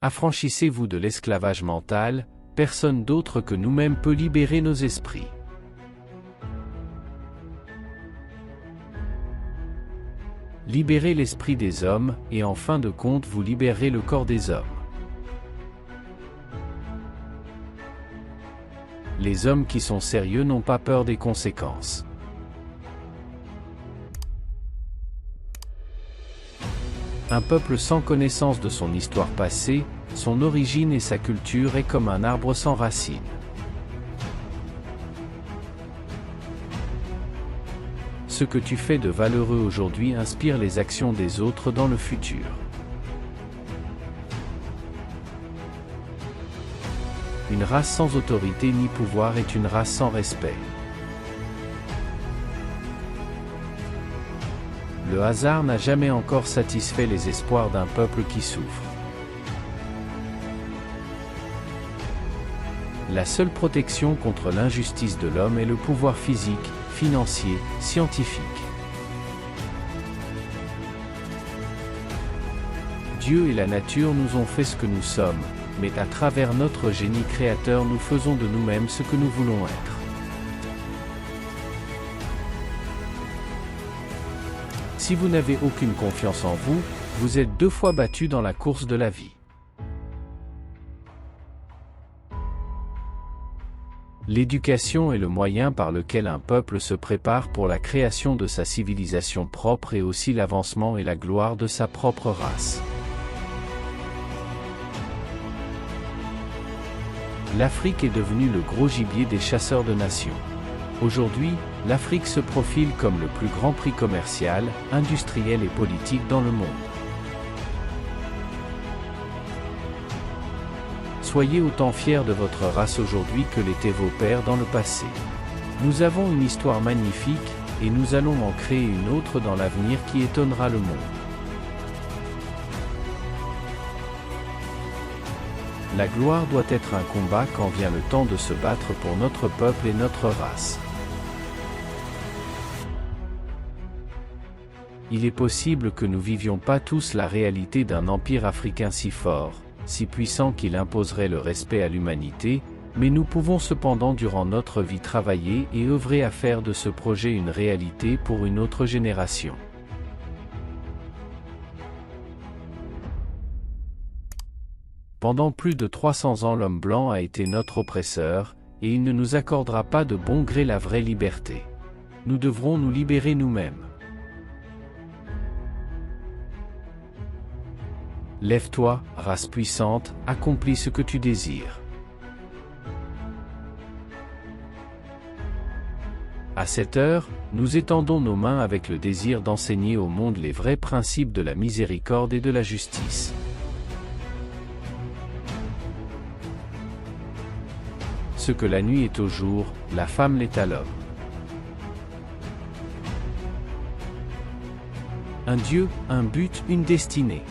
Affranchissez-vous de l'esclavage mental, personne d'autre que nous-mêmes peut libérer nos esprits. Libérez l'esprit des hommes, et en fin de compte vous libérerez le corps des hommes. Les hommes qui sont sérieux n'ont pas peur des conséquences. Un peuple sans connaissance de son histoire passée, son origine et sa culture est comme un arbre sans racines. Ce que tu fais de valeureux aujourd'hui inspire les actions des autres dans le futur. Une race sans autorité ni pouvoir est une race sans respect. Le hasard n'a jamais encore satisfait les espoirs d'un peuple qui souffre. La seule protection contre l'injustice de l'homme est le pouvoir physique, financier, scientifique. Dieu et la nature nous ont fait ce que nous sommes, mais à travers notre génie créateur nous faisons de nous-mêmes ce que nous voulons être. Si vous n'avez aucune confiance en vous, vous êtes 2 fois battu dans la course de la vie. L'éducation est le moyen par lequel un peuple se prépare pour la création de sa civilisation propre et aussi l'avancement et la gloire de sa propre race. L'Afrique est devenue le gros gibier des chasseurs de nations. Aujourd'hui, l'Afrique se profile comme le plus grand prix commercial, industriel et politique dans le monde. Soyez autant fiers de votre race aujourd'hui que l'étaient vos pères dans le passé. Nous avons une histoire magnifique, et nous allons en créer une autre dans l'avenir qui étonnera le monde. La gloire doit être un combat quand vient le temps de se battre pour notre peuple et notre race. Il est possible que nous ne vivions pas tous la réalité d'un empire africain si fort, si puissant qu'il imposerait le respect à l'humanité, mais nous pouvons cependant durant notre vie travailler et œuvrer à faire de ce projet une réalité pour une autre génération. Pendant plus de 300 ans l'homme blanc a été notre oppresseur, et il ne nous accordera pas de bon gré la vraie liberté. Nous devrons nous libérer nous-mêmes. Lève-toi, race puissante, accomplis ce que tu désires. À cette heure, nous étendons nos mains avec le désir d'enseigner au monde les vrais principes de la miséricorde et de la justice. Ce que la nuit est au jour, la femme l'est à l'homme. Un Dieu, un but, une destinée.